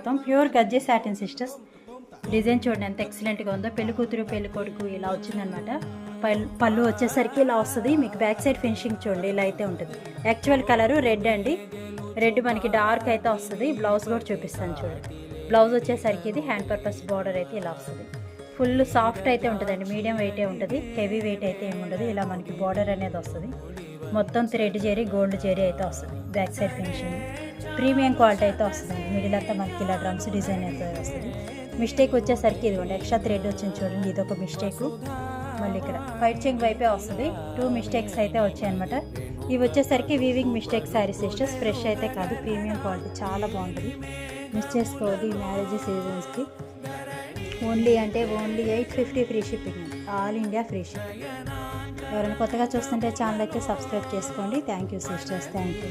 స్వాగతం. ప్యూర్ గజ్జే satin sisters. Design చూడండి ఎంత ఎక్సలెంట్గా ఉందో. పెళ్లి కూతురు పెళ్లి కొడుకు ఇలా వచ్చిందనమాట. పళ్ళు వచ్చేసరికి ఇలా వస్తుంది. మీకు బ్యాక్ సైడ్ ఫినిషింగ్ చూడండి ఇలా అయితే ఉంటుంది. యాక్చువల్ కలరు రెడ్ అండి. రెడ్ మనకి డార్క్ అయితే వస్తుంది. బ్లౌజ్ కూడా చూపిస్తాను చూడండి. బ్లౌజ్ వచ్చేసరికి ఇది హ్యాండ్ పర్పస్ బార్డర్ అయితే ఇలా వస్తుంది. ఫుల్ సాఫ్ట్ అయితే ఉంటుందండి. మీడియం వెయిటే ఉంటుంది. హెవీ వెయిట్ అయితే ఏమి ఉండదు. ఇలా మనకి బార్డర్ అనేది వస్తుంది. మొత్తం థ్రెడ్ జెరీ గోల్డ్ జెరీ అయితే వస్తుంది. Back side finishing premium quality అయితే వస్తుందండి. మిడిల్ అంతా మనకి ఇలా డ్రమ్స్ డిజైన్ అయితే వస్తుంది. మిస్టేక్ వచ్చేసరికి ఇదిగోండి ఎక్స్ట్రా థ్రెడ్ వచ్చింది చూడండి. ఇది ఒక మిస్టేక్. మళ్ళీ ఇక్కడ వైట్ చెంగ్ వైపే వస్తుంది. 2 మిస్టేక్స్ అయితే వచ్చాయి అనమాట. ఇవి వచ్చేసరికి weaving mistake sari sisters. Fresh అయితే కాదు, ప్రీమియం క్వాలిటీ చాలా బాగుంటుంది. మిస్ చేసుకోవద్దు ఈ మ్యారేజ్ సీజన్స్కి. Only 850 free shipping. All India free shipping. ఎవరైనా కొత్తగా చూస్తుంటే ఛానల్ అయితే సబ్స్క్రైబ్ చేసుకోండి. Thank you sisters, thank you.